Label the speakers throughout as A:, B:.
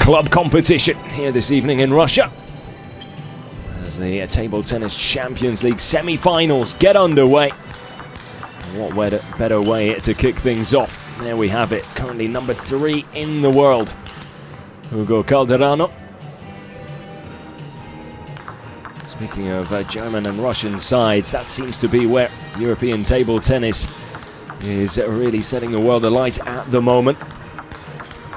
A: club competition here this evening in Russia, as the Table Tennis Champions League semi-finals get underway. What better way to kick things off? There we have it, currently number 3 in the world, Hugo Calderano. Speaking of German and Russian sides, that seems to be where European table tennis is really setting the world alight at the moment.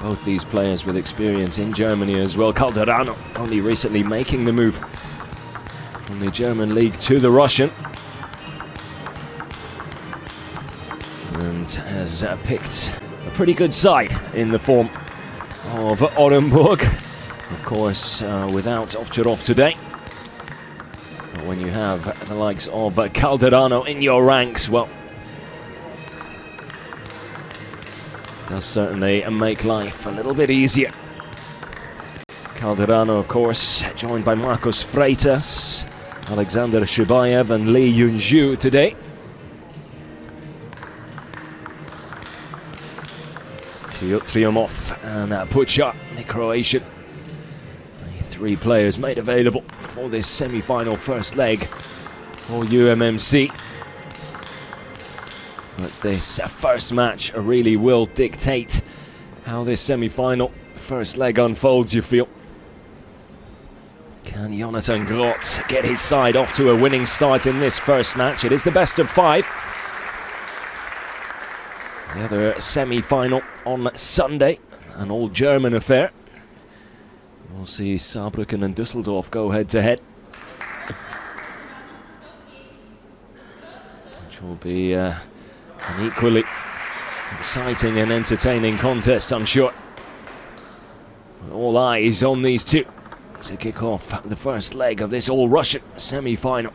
A: Both these players with experience in Germany as well. Calderano only recently making the move from the German league to the Russian, and has picked a pretty good side in the form of ORENBURG. Of course, without Ovtcharov today. But when you have the likes of Calderano in your ranks, well, it does certainly make life a little bit easier. Calderano, of course, joined by Marcos Freitas, Alexander Shibayev and Lee Yunju today. Triumov and Pucha, the Croatian. The 3 players made available for this semi-final first leg for UMMC. But this first match really will dictate how this semi-final first leg unfolds, you feel. Can Jonathan Groth get his side off to a winning start in this first match? It is the best of 5. The other semi-final on Sunday, an all-German affair. We'll see Saarbrücken and Düsseldorf go head-to-head, which will be an equally exciting and entertaining contest, I'm sure. All eyes on these two to kick off the first leg of this all-Russian semi-final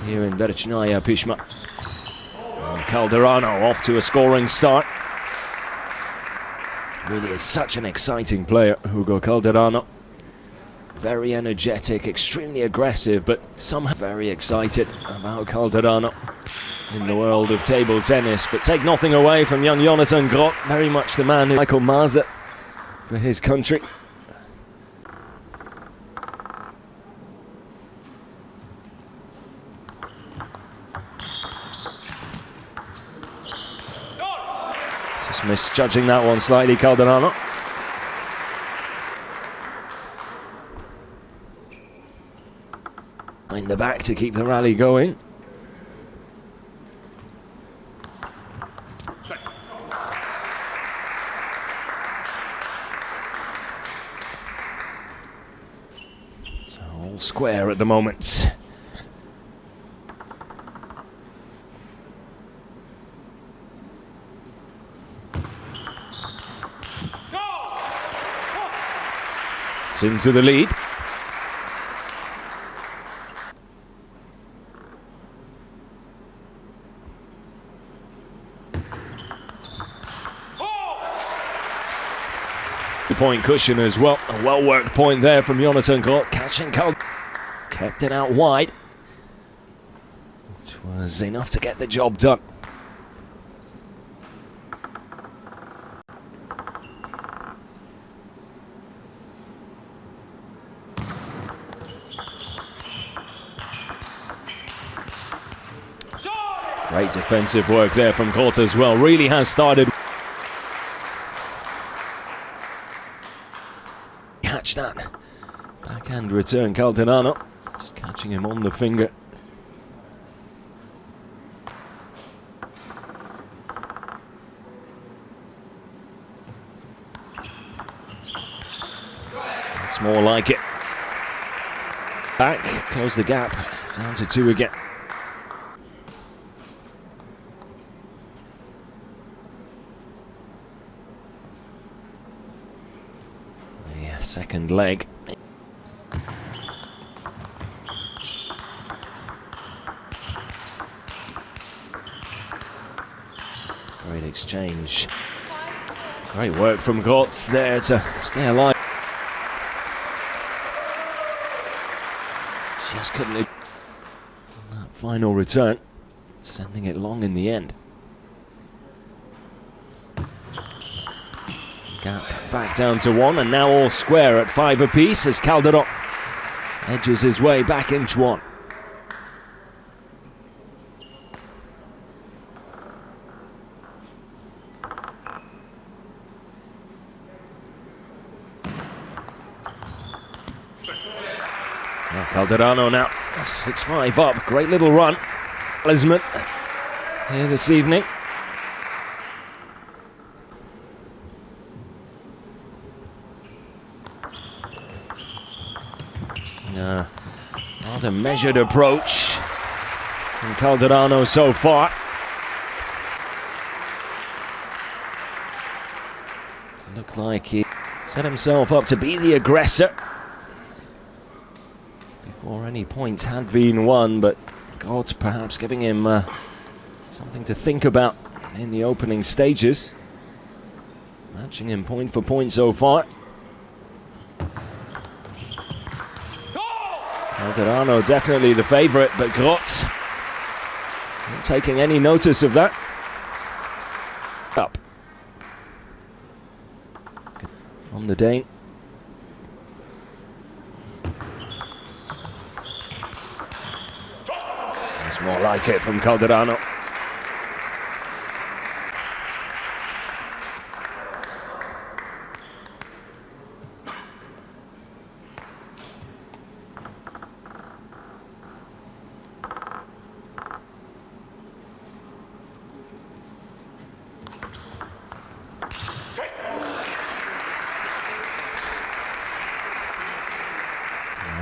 A: here in Verchnaya Pishma. And Calderano off to a scoring start. Really is such an exciting player, Hugo Calderano. Very energetic, extremely aggressive, but somehow very excited about Calderano in the world of table tennis. But take nothing away from young Jonathan Groth, very much the man who Michael Maser for his country. Just misjudging that one slightly, Calderano. In the back to keep the rally going. So all square at the moment. It's into the lead. Point cushion as well. A well-worked point there from Jonathan Groth, catching kept it out wide, which was enough to get the job done. Great defensive work there from Groth as well. Really has started. Catch that backhand return, Calderano just catching him on the finger. That's more like it. Back, close the gap, down to 2 again. Second leg. Great exchange. Great work from Groth there to stay alive. Just couldn't that final return, sending it long in the end. Gap back down to 1, and now all square at 5 apiece as Calderano edges his way back into 1. Calderano now 6-5 up. Great little run. Talisman here this evening. Rather measured approach from Calderano so far. Looked like he set himself up to be the aggressor before any points had been won, but Groth perhaps giving him something to think about in the opening stages. Matching him point for point so far. Calderano definitely the favourite, but Groth not taking any notice of that. Up from the Dane. It's more like it from Calderano.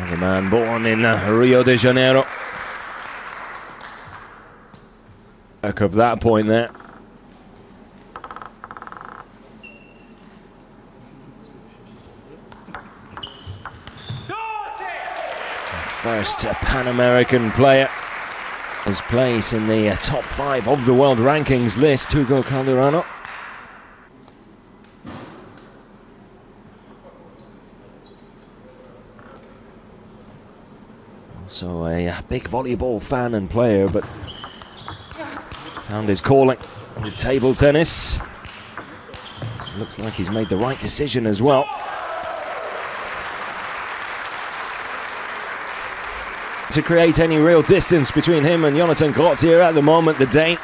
A: The man born in Rio de Janeiro. Back of that point there. First Pan American player. His place in the top 5 of the world rankings list, Hugo Calderano. Also a big volleyball fan and player, but found his calling with table tennis. Looks like he's made the right decision as well. To create any real distance between him and Jonathan Groth here at the moment, the Dane.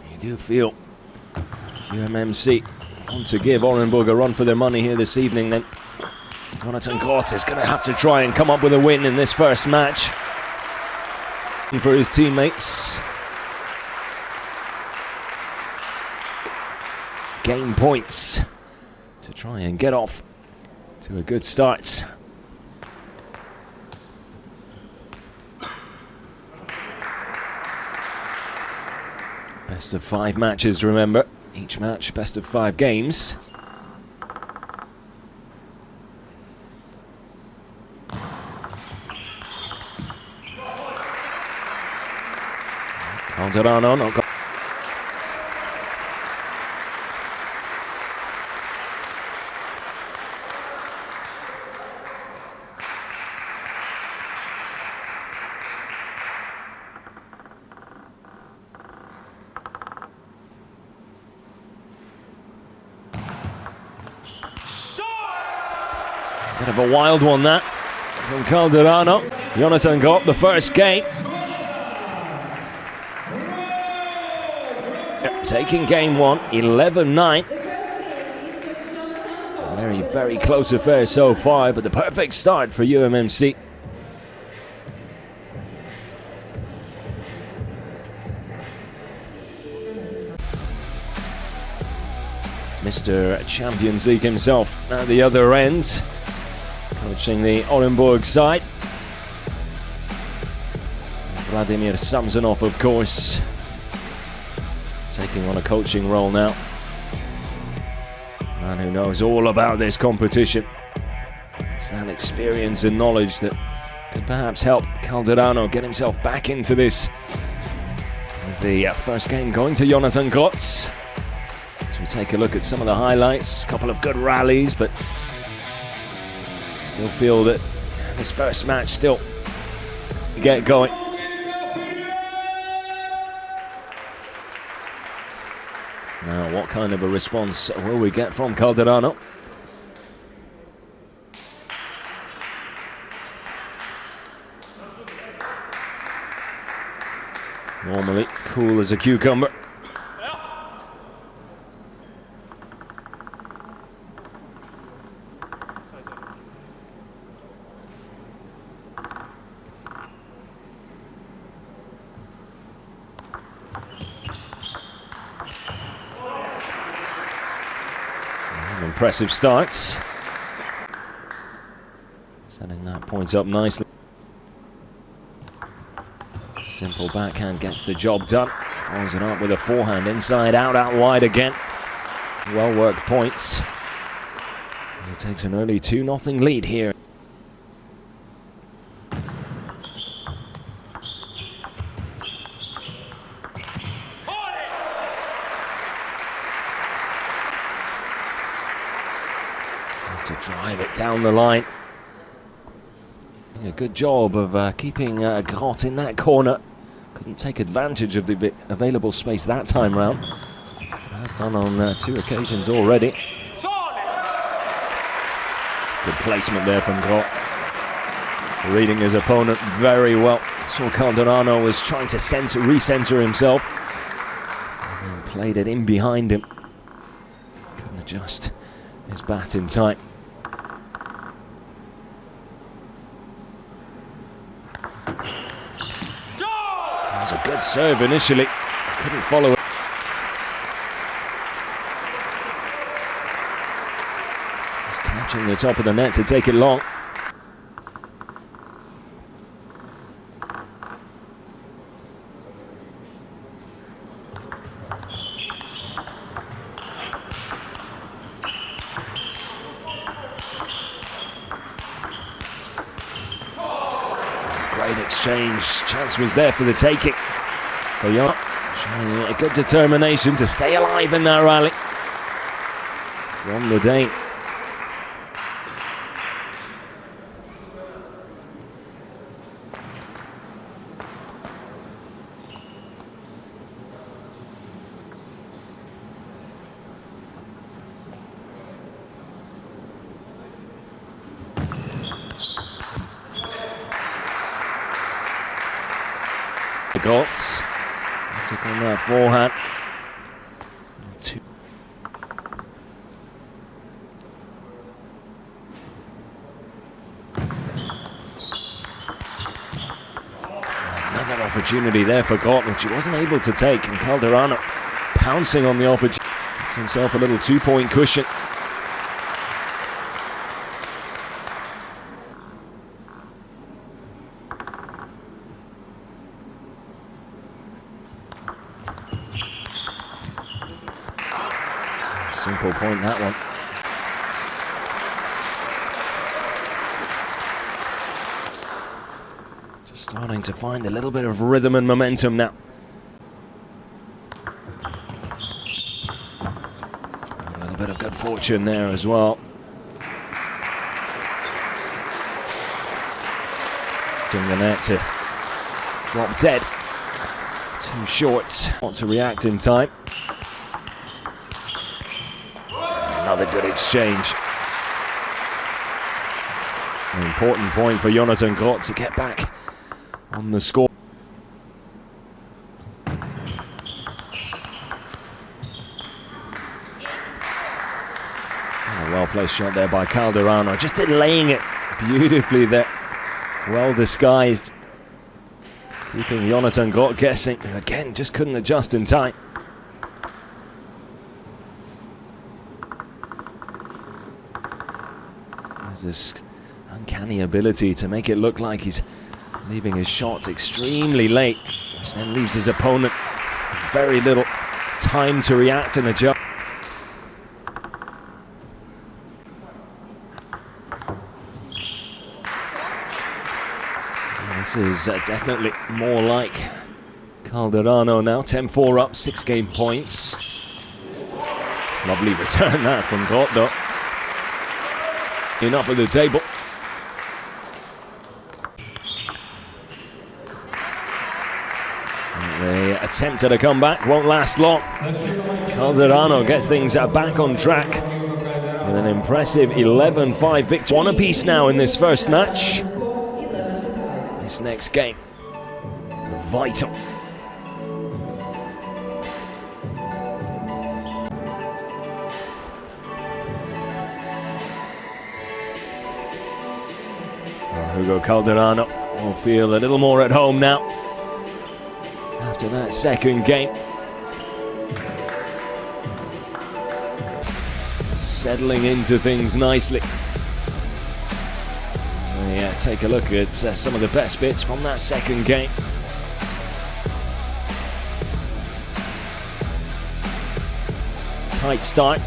A: You do feel UMMC want to give ORENBURG a run for their money here this evening, then Jonathan Groth is going to have to try and come up with a win in this first match. And for his teammates. Game points to try and get off to a good start. Best of 5 matches, remember. Each match, best of 5 games. Calderano not got. Bit of a wild one that from Calderano. Jonathan got the first game. Taking game 1, 11-9. Very, very close affair so far, but the perfect start for UMMC. Mr. Champions League himself at the other end, coaching the ORENBURG side. Vladimir Samsonov, of course, taking on a coaching role now. Man who knows all about this competition. It's that experience and knowledge that could perhaps help Calderano get himself back into this. The first game going to Jonathan Groth. As we take a look at some of the highlights, a couple of good rallies, but still feel that this first match still get going. Now, what kind of a response will we get from Calderano? Normally cool as a cucumber. Impressive starts. Setting that point up nicely. Simple backhand gets the job done. Follows it up with a forehand inside out, out wide again. Well worked points. He takes an early 2-0 lead here. To drive it down the line. A good job of keeping Groth in that corner. Couldn't take advantage of the available space that time round. Has done on 2 occasions already. Good placement there from Groth. Reading his opponent very well. Saw Calderano was trying to recenter himself. And played it in behind him. Couldn't adjust his bat in time. That was a good serve initially. Couldn't follow it. Just catching the top of the net to take it long. Great exchange. Chance was there for the taking. But showing a good determination to stay alive in that rally. Won the day. Groth took on that forehand. Another opportunity there for Groth, which he wasn't able to take, and Calderano pouncing on the opportunity. Gets himself a little 2-point cushion. Simple point, that one. Just starting to find a little bit of rhythm and momentum now. A little bit of good fortune there as well. Getting the net to drop dead. 2 shorts. Want to react in time. Another good exchange. An important point for Jonathan Groth to get back on the score. A well-placed shot there by Calderano. Just delaying it beautifully there. Well disguised. Keeping Jonathan Groth guessing. Again, just couldn't adjust in time. This uncanny ability to make it look like he's leaving his shot extremely late, which then leaves his opponent with very little time to react and adjust. This is definitely more like Calderano now. 10-4 up, 6 game points. Lovely return that from Groth though. Enough of the table. They attempted a comeback, won't last long. Calderano gets things back on track with an impressive 11-5 victory. One apiece now in this first match. This next game, vital. Hugo Calderano will feel a little more at home now after that second game. Settling into things nicely. So yeah, take a look at some of the best bits from that second game. Tight start.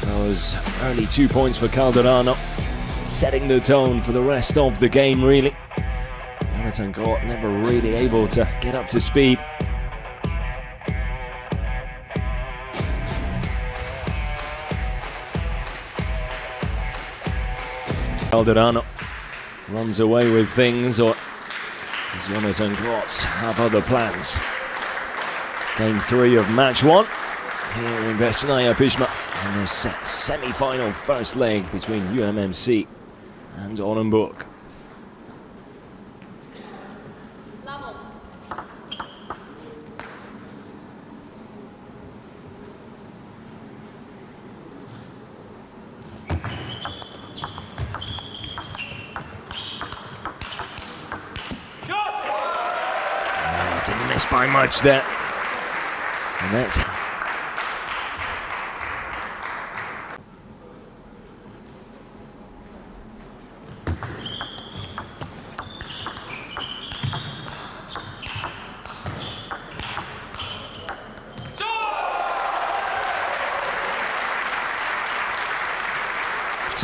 A: Those early 2 points for Calderano, setting the tone for the rest of the game, really. Groth never really able to get up to speed. Calderano runs away with things, or does Groth have other plans? Game 3 of match 1 here in Vesnaya Pishma in this semi-final first leg between UMMC and ORENBURG. Didn't miss by much there. And that's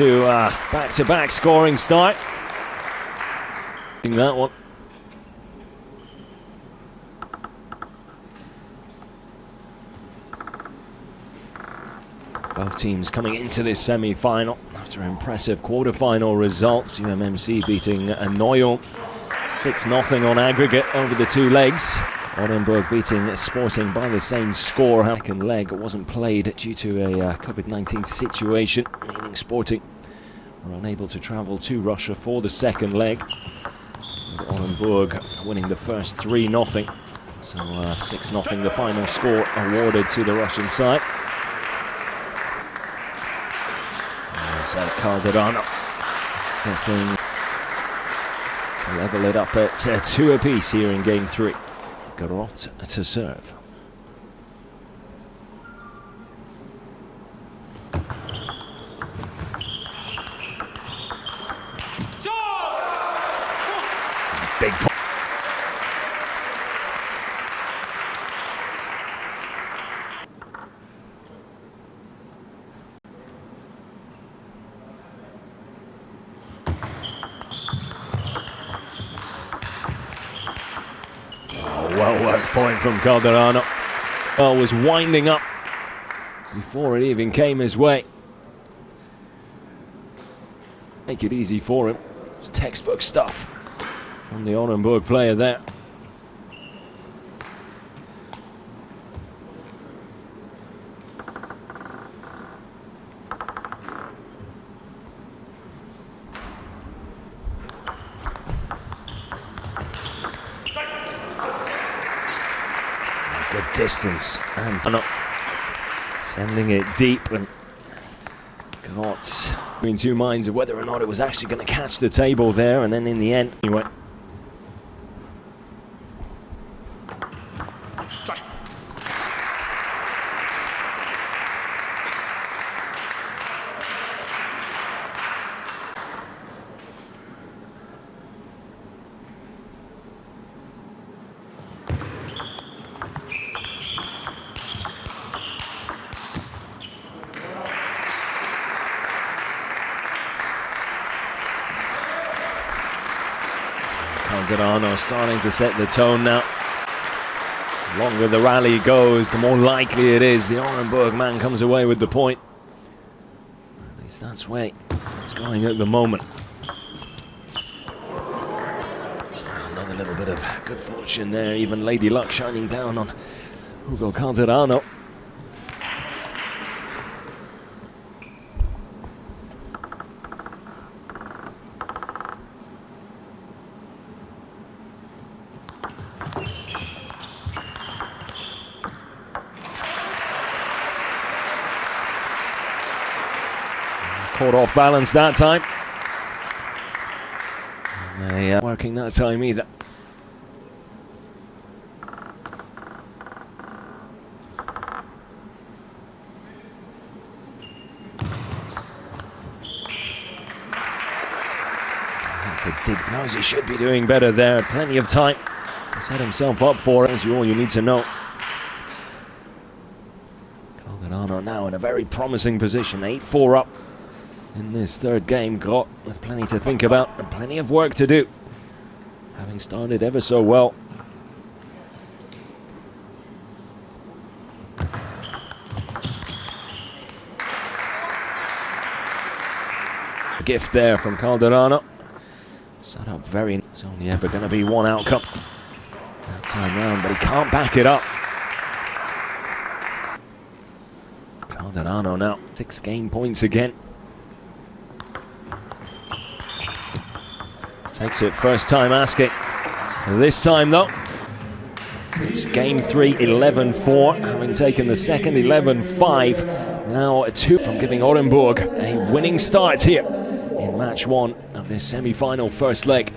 A: to back-to-back scoring start. That one. Both teams coming into this semi-final after impressive quarter-final results. UMMC beating Noyon 6-0 on aggregate over the 2 legs. ORENBURG beating Sporting by the same score. Second leg wasn't played due to a COVID-19 situation, meaning Sporting were unable to travel to Russia for the second leg. With ORENBURG winning the first 3-0. So 6-0 the final score awarded to the Russian side. As Calderano gets things to level it up at 2 apiece here in game 3. Groth to serve. Big point. Well-worked point from Calderano. Was winding up before it even came his way. Make it easy for him. It's textbook stuff from the ORENBURG player there. Good distance and sending it deep, and Groth in 2 minds of whether or not it was actually going to catch the table there, and then in the end anyway. Calderano starting to set the tone now. The longer the rally goes, the more likely it is the ORENBURG man comes away with the point. At least that's the way it's going at the moment. Another little bit bit of good fortune there, even Lady Luck shining down on Hugo Calderano. Caught off balance that time. They working that time either. To dig knows he should be doing better there. Plenty of time to set himself up for it. That's all you need to know. Calderano now in a very promising position, 8-4 up in this third game. Groth with plenty to think about and plenty of work to do, having started ever so well. Gift there from Calderano. Set up very. It's only ever going to be one outcome that time round, but he can't back it up. Calderano now 6 game points again. Takes it first time asking. This time though, it's game 3, 11-4, having taken the second 11-5. Now 2 from giving ORENBURG a winning start here in match 1 of this semi-final first leg.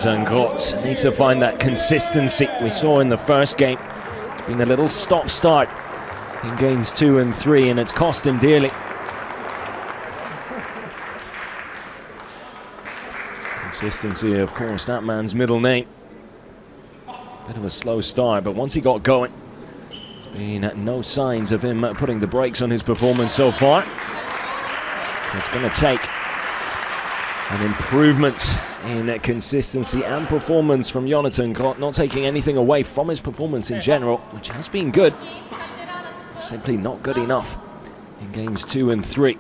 A: And Groth needs to find that consistency we saw in the first game. It's been a little stop-start in games 2 and 3, and it's cost him dearly. Consistency, of course, that man's middle name. Bit of a slow start, but once he got going, there's been no signs of him putting the brakes on his performance so far. So it's going to take an improvement in consistency and performance from Jonathan Groth, not taking anything away from his performance in general, which has been good. Simply not good enough in games 2 and 3.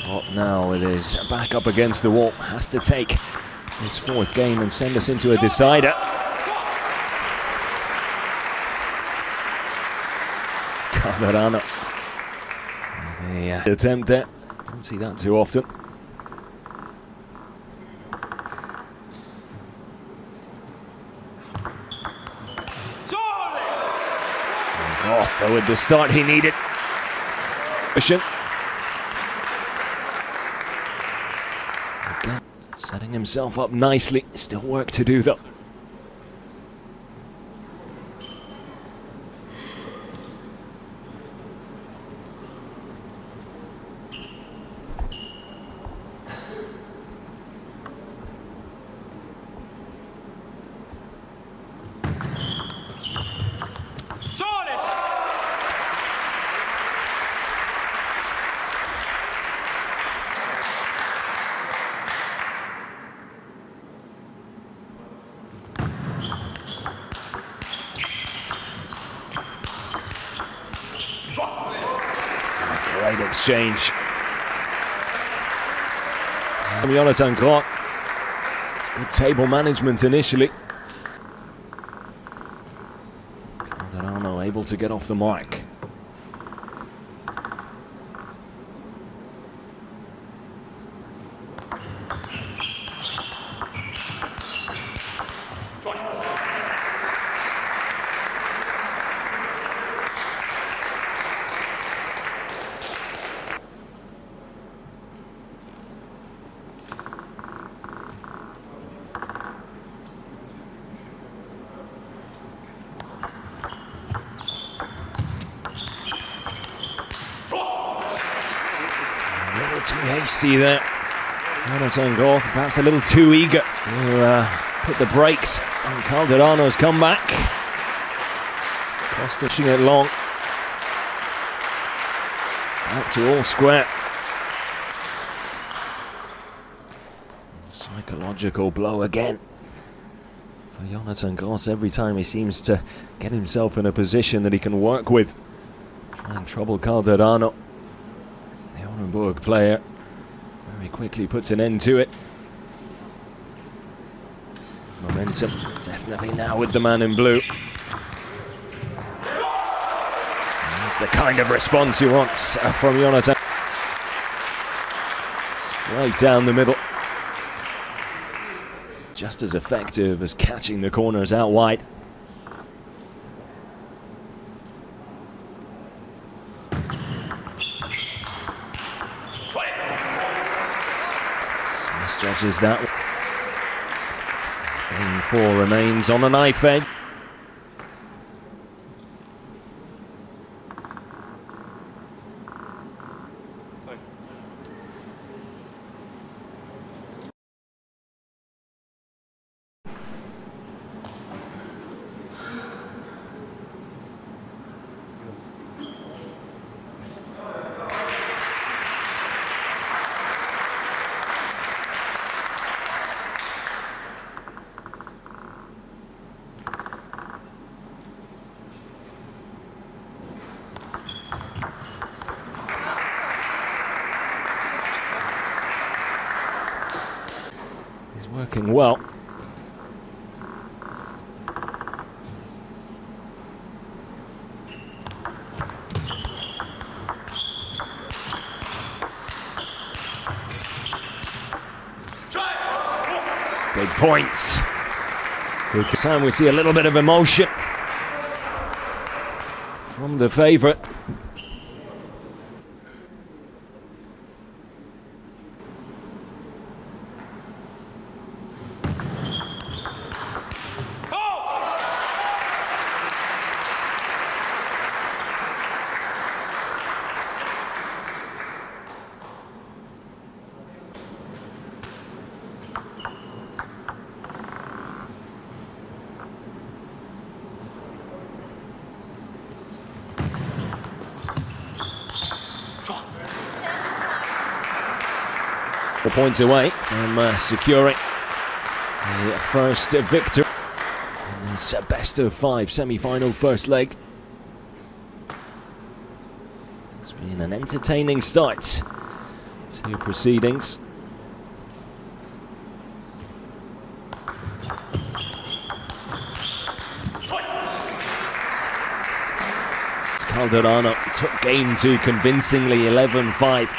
A: Groth now with his back up against the wall, has to take his 4th game and send us into a decider. Calderano. The attempt there. Don't see that too often. Groth, though, with the start he needed. Again, setting himself up nicely. Still work to do though. Great exchange. Jonathan Groth. Good table management initially. Calderano able to get off the mark. nasty there. Jonathan Groth perhaps a little too eager to put the brakes on Calderano's comeback. Costa pushing it long. Back to all square. Psychological blow again for Jonathan Groth. Every time he seems to get himself in a position that he can work with, try and trouble Calderano. The ORENBURG player very quickly puts an end to it. Momentum definitely now with the man in blue. That's the kind of response he wants from Jonathan. Straight down the middle. Just as effective as catching the corners out wide. Misjudges that. Game 4 remains on a knife edge. Working well. Big points. This time we see a little bit of emotion from the favourite. The points away from securing the first victory in this best of 5 semi-final first leg. It's been an entertaining start to proceedings. Calderano took game 2 convincingly, 11-5.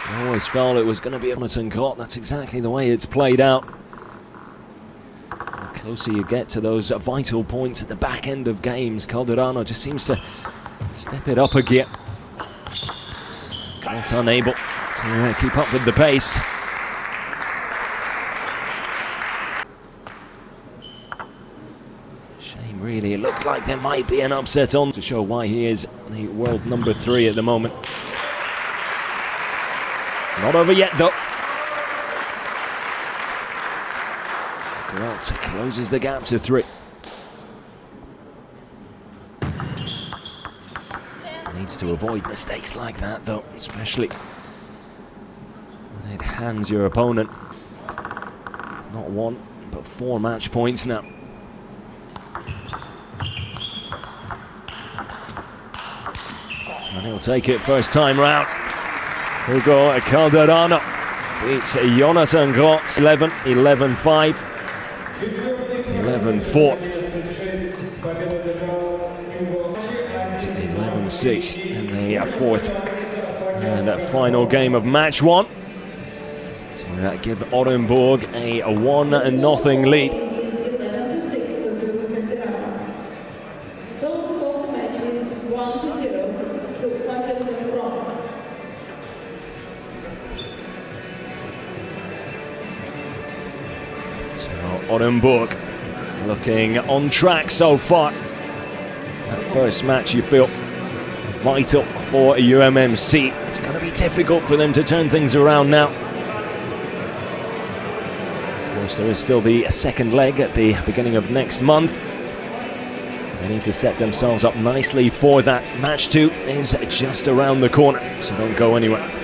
A: I always felt it was going to be Jonathan Groth. That's exactly the way it's played out. The closer you get to those vital points at the back end of games, Calderano just seems to step it up a gear. Not unable to keep up with the pace. Shame, really. It looked like there might be an upset on to show why he is the world number 3 at the moment. Not over yet, though. Groth closes the gap to 3. Needs to avoid mistakes like that, though, especially when it hands your opponent not 1, but 4 match points now. And he'll take it first time round. Hugo Calderano beats Jonathan Groth 11-5, 11-4, 11-6 in the 4th and final game of match 1 to give ORENBURG a 1-0 lead. ORENBURG looking on track so far. That first match, you feel vital for UMMC. It's going to be difficult for them to turn things around now. Of course, there is still the second leg at the beginning of next month. They need to set themselves up nicely for that. Match 2 is just around the corner, so don't go anywhere.